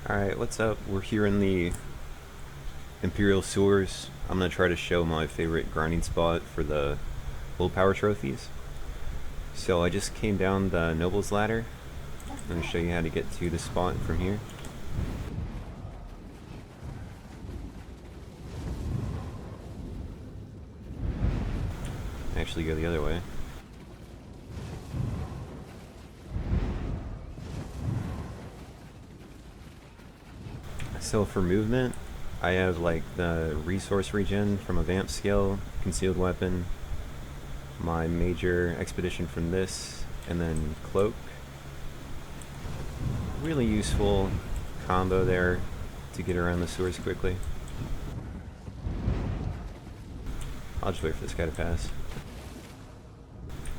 Alright, what's up? We're here in the Imperial sewers. I'm gonna try to show my favorite grinding spot for the Willpower trophies. So I just came down the Noble's Ladder. I'm gonna show you how to get to the spot from here. Actually go the other way. So for movement, I have like the resource regen from a vamp skill, concealed weapon, my major expedition from this, and then cloak. Really useful combo there to get around the sewers quickly. I'll just wait for this guy to pass.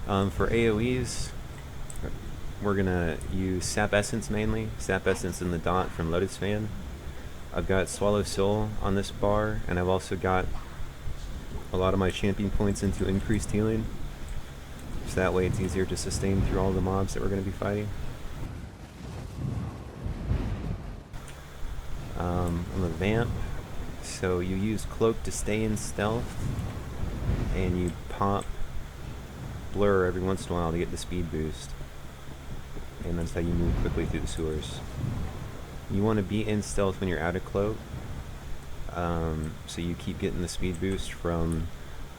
For AoEs, we're gonna use Sap Essence mainly. Sap Essence in the dot from Lotus Fan. I've got Swallow Soul on this bar, and I've also got a lot of my champion points into increased healing. So that way it's easier to sustain through all the mobs that we're going to be fighting. I'm a vamp, so you use Cloak to stay in stealth, and you pop Blur every once in a while to get the speed boost. And that's how you move quickly through the sewers. You want to be in stealth when you're out of cloak, so you keep getting the speed boost from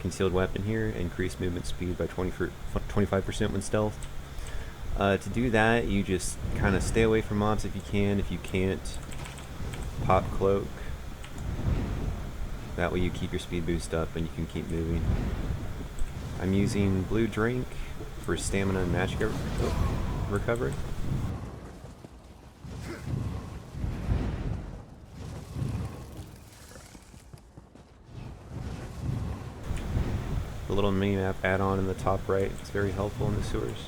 concealed weapon here, increased movement speed by 25% when stealth. To do that, you just kind of stay away from mobs if you can. If you can't, pop cloak. That way you keep your speed boost up and you can keep moving. I'm using blue drink for stamina and Magicka recovery. The little mini-map add-on in the top right, it's very helpful in the sewers.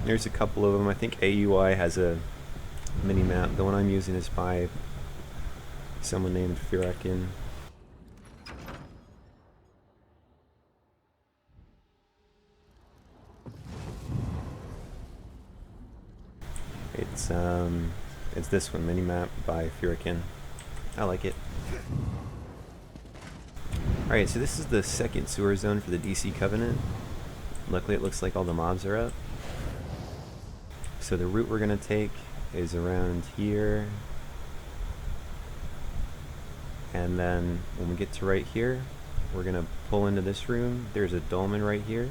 There's a couple of them. I think AUI has a mini-map. The one I'm using is by someone named Firakin. It's this one, mini-map by Firakin. I like it. Alright, so this is the second sewer zone for the DC Covenant. Luckily it looks like all the mobs are up. So the route we're going to take is around here. And then when we get to right here, we're going to pull into this room. There's a dolmen right here.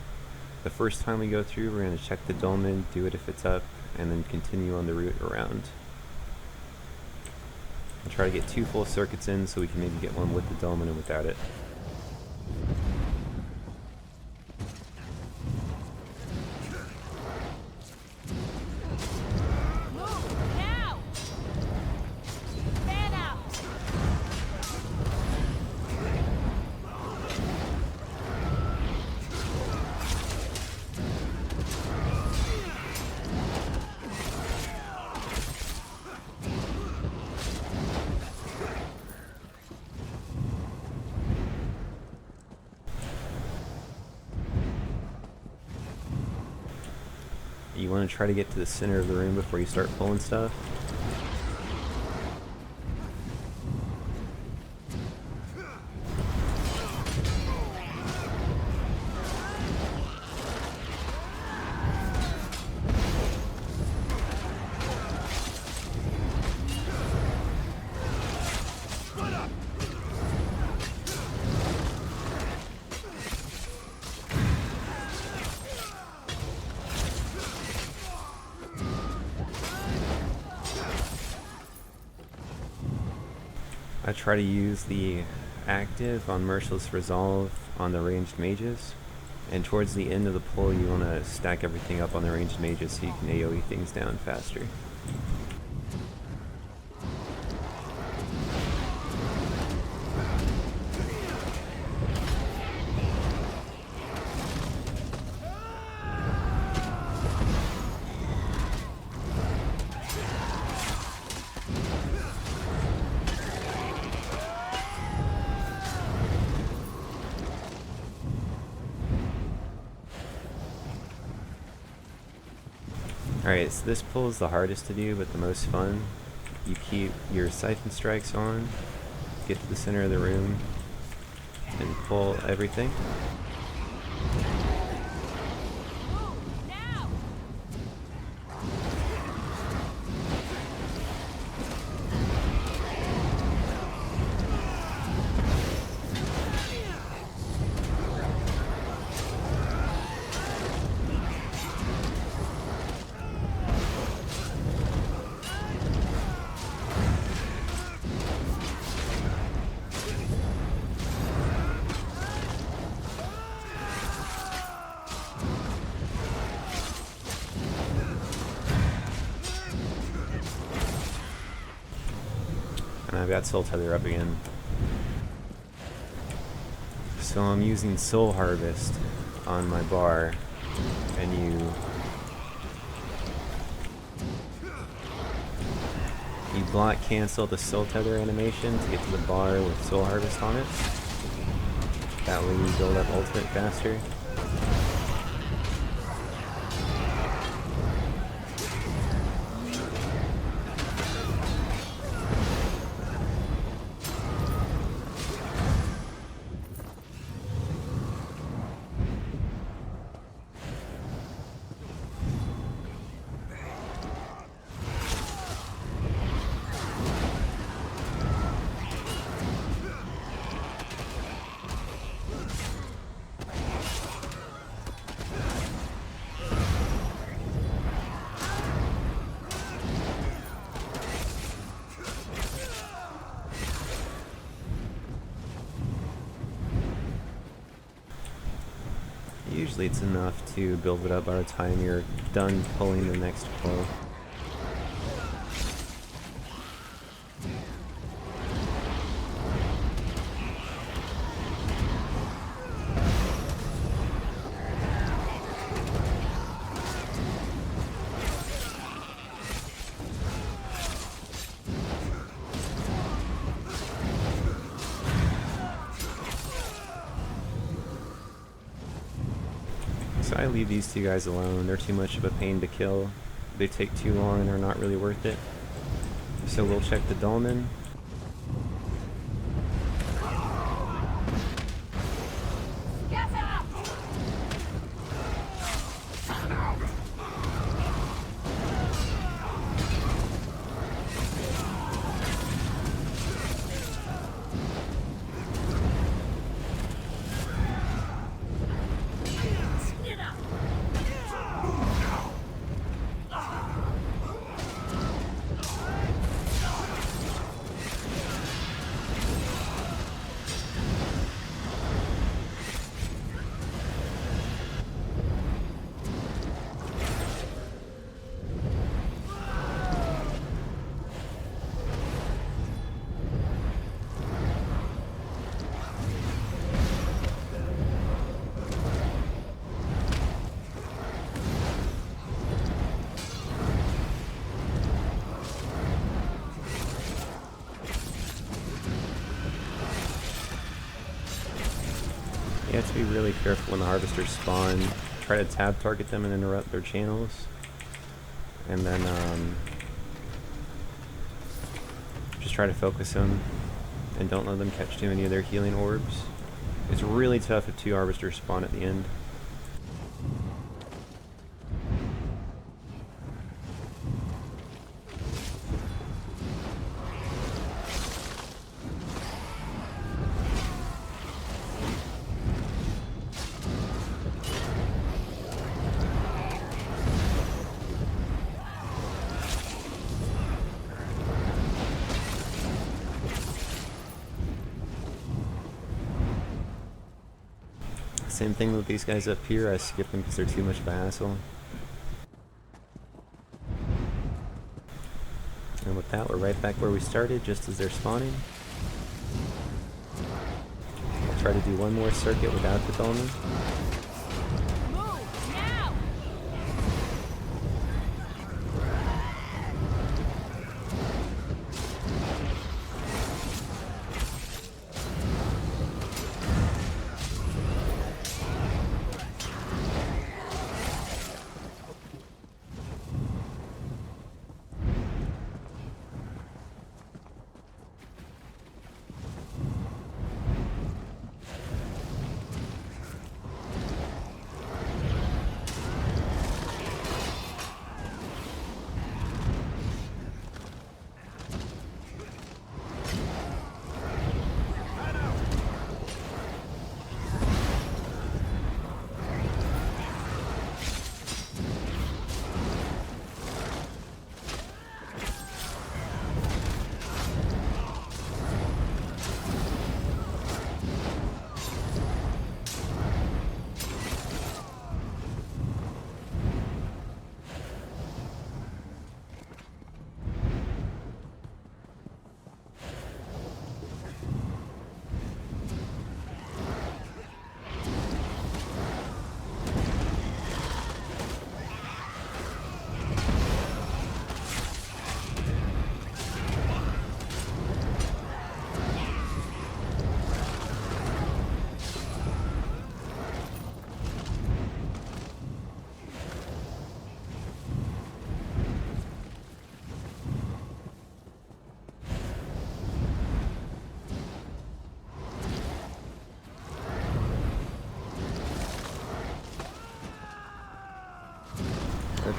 The first time we go through, we're going to check the dolmen, do it if it's up, and then continue on the route around. I'll try to get 2 full circuits in so we can maybe get one with the dolmen and without it. You want to try to get to the center of the room before you start pulling stuff. I try to use the active on Merciless Resolve on the ranged mages, and towards the end of the pull you want to stack everything up on the ranged mages so you can AoE things down faster. Alright, so this pull is the hardest to do, but the most fun. You keep your siphon strikes on, get to the center of the room, and pull everything. And I've got Soul Tether up again. So I'm using Soul Harvest on my bar, and you block cancel the Soul Tether animation to get to the bar with Soul Harvest on it. That way you build up ultimate faster. Usually it's enough to build it up by the time you're done pulling the next pull. So I leave these two guys alone. They're too much of a pain to kill. They take too long and they're not really worth it. So we'll check the dolmen. You have to be really careful when the harvesters spawn. Try to tab target them and interrupt their channels. And then just try to focus them and don't let them catch too many of their healing orbs. It's really tough if two harvesters spawn at the end. Same thing with these guys up here. I skip them because they're too much of a hassle. And with that, we're right back where we started, just as they're spawning. I'll try to do one more circuit without the dolmen.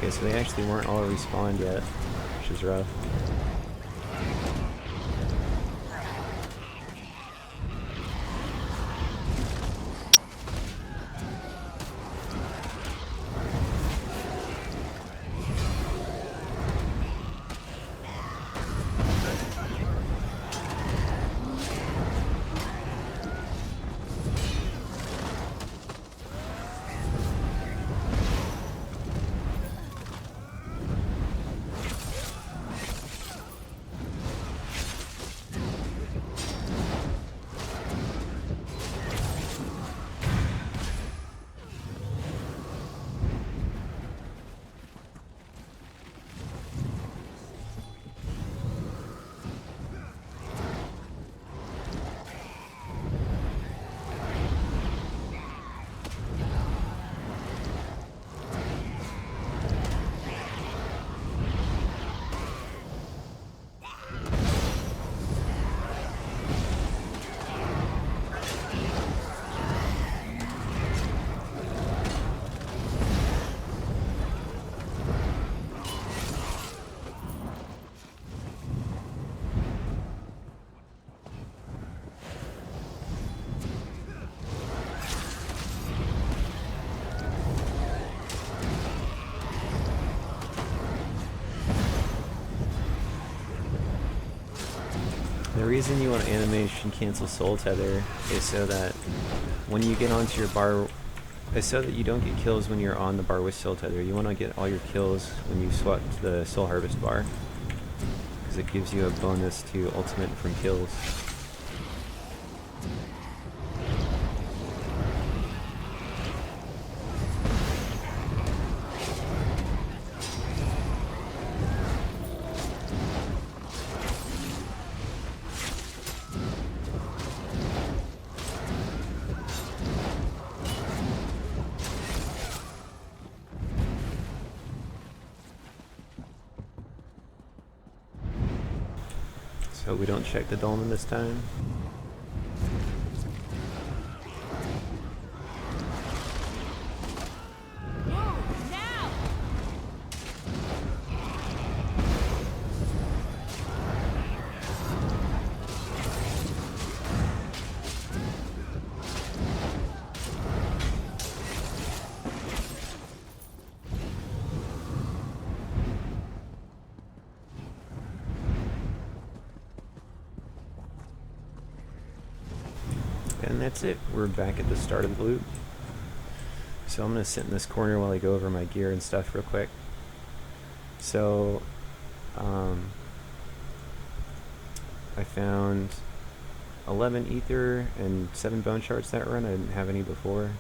Okay, so they actually weren't all respawned yet, which is rough. The reason you want animation cancel soul tether is so that when you get onto your bar, is so that you don't get kills when you're on the bar with soul tether. You want to get all your kills when you swap to the soul harvest bar, because it gives you a bonus to ultimate from kills. So we don't check the dolmen this time. And that's it. We're back at the start of the loop. So I'm going to sit in this corner while I go over my gear and stuff real quick. So, I found 11 ether and 7 bone shards that run. I didn't have any before.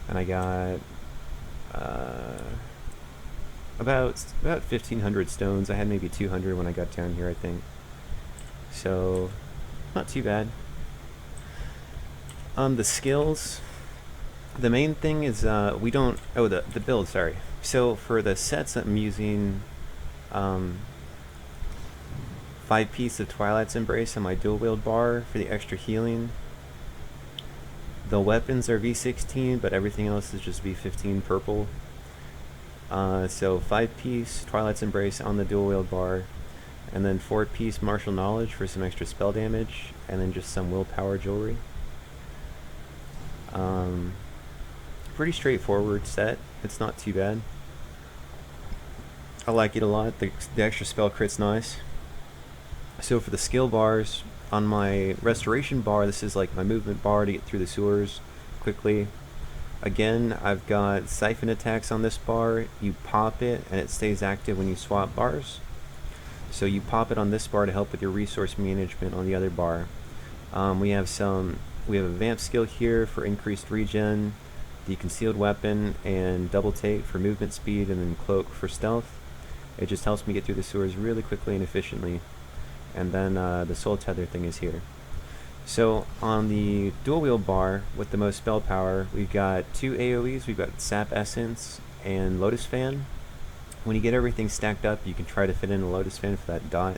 And I got about 1,500 stones. I had maybe 200 when I got down here, I think. So, not too bad. The skills, the main thing is we don't, oh, the build, sorry. So for the sets I'm using 5-piece of Twilight's Embrace on my dual wield bar for the extra healing. The weapons are V16, but everything else is just V15 purple. So 5-piece Twilight's Embrace on the dual wield bar, and then 4-piece Martial Knowledge for some extra spell damage, and then just some Willpower jewelry. Pretty straightforward set. It's not too bad. I like it a lot. The extra spell crit's nice. So for the skill bars, on my restoration bar, this is like my movement bar to get through the sewers quickly. Again, I've got siphon attacks on this bar. You pop it and it stays active when you swap bars. So you pop it on this bar to help with your resource management on the other bar. We have a vamp skill here for increased regen, the concealed weapon, and double take for movement speed, and then cloak for stealth. It just helps me get through the sewers really quickly and efficiently. And then the soul tether thing is here. So on the dual wield bar with the most spell power, we've got 2 AoEs. We've got Sap Essence and Lotus Fan. When you get everything stacked up, you can try to fit in a Lotus Fan for that dot,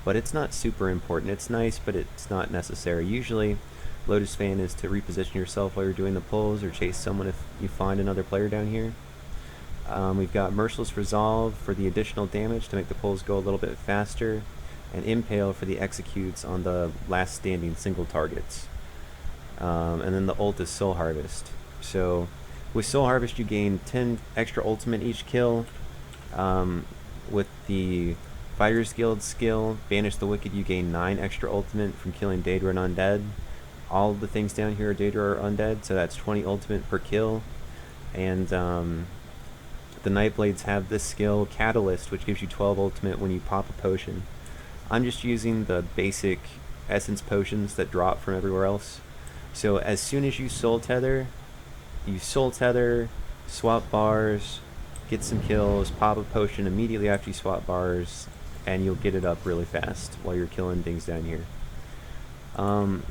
but it's not super important. It's nice, but it's not necessary. Usually Lotus Fan is to reposition yourself while you're doing the pulls or chase someone if you find another player down here. We've got Merciless Resolve for the additional damage to make the pulls go a little bit faster, and Impale for the executes on the last standing single targets. And then the ult is Soul Harvest. So with Soul Harvest you gain 10 extra ultimate each kill. With the Fighter's Guild skill, Banish the Wicked, you gain 9 extra ultimate from killing Daedra and Undead. All of the things down here are Daedra or Undead, so that's 20 ultimate per kill. And the Nightblades have this skill, Catalyst, which gives you 12 ultimate when you pop a potion. I'm just using the basic essence potions that drop from everywhere else. So as soon as you soul tether, swap bars, get some kills, pop a potion immediately after you swap bars, and you'll get it up really fast while you're killing things down here. And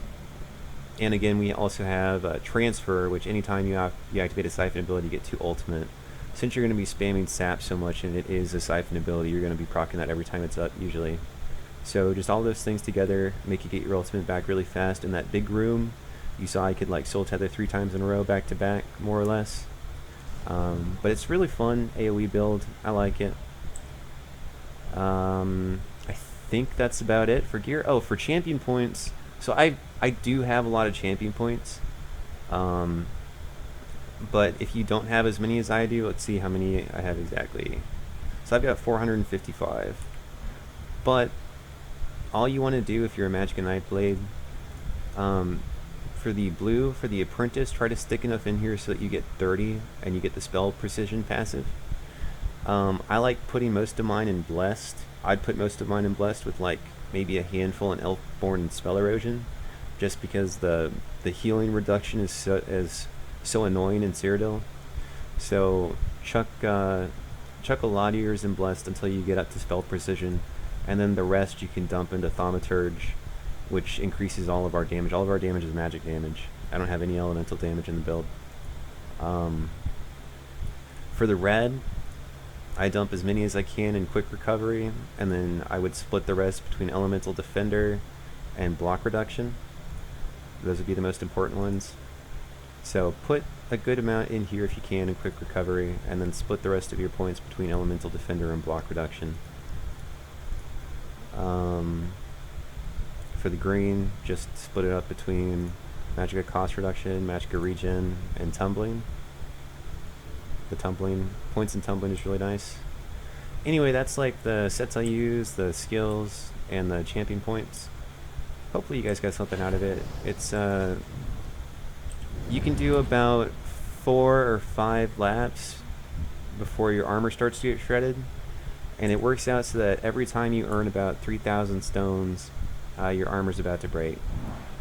again, we also have Transfer, which anytime you activate a Siphon ability, you get 2 ultimate. Since you're going to be spamming Sap so much and it is a Siphon ability, you're going to be proccing that every time it's up, usually. So just all those things together make you get your ultimate back really fast. In that big room, you saw I could like soul tether 3 times in a row back to back, more or less. But it's really fun AoE build. I like it. I think that's about it for gear. Oh, for champion points. So I do have a lot of champion points. But if you don't have as many as I do, let's see how many I have exactly. So I've got 455. But all you want to do if you're a Magicka Nightblade, for the blue, for the apprentice, try to stick enough in here so that you get 30 and you get the spell precision passive. I like putting most of mine in blessed. I'd put most of mine in blessed with like maybe a handful in Elfborn and Spell Erosion, just because the healing reduction is so annoying in Cyrodiil. So chuck a lot of yours in blessed until you get up to spell precision, and then the rest you can dump into Thaumaturge, which increases all of our damage. All of our damage is magic damage. I don't have any elemental damage in the build. For the red, I dump as many as I can in quick recovery, and then I would split the rest between elemental defender and block reduction. Those would be the most important ones. So put a good amount in here if you can in quick recovery, and then split the rest of your points between elemental defender and block reduction. For the green, just split it up between Magicka cost reduction, Magicka regen, and tumbling. The tumbling, points in tumbling is really nice. Anyway, that's like the sets I use, the skills, and the champion points. Hopefully you guys got something out of it. It's you can do about 4 or 5 laps before your armor starts to get shredded, and it works out so that every time you earn about 3,000 stones, your armor's about to break.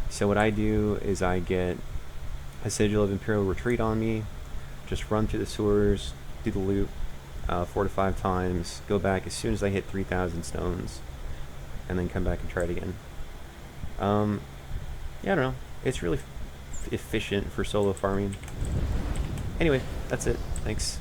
So what I do is I get a Sigil of Imperial Retreat on me, just run through the sewers, do the loop 4 to 5 times, go back as soon as I hit 3,000 stones, and then come back and try it again. Yeah, I don't know. It's really efficient for solo farming. Anyway, that's it. Thanks.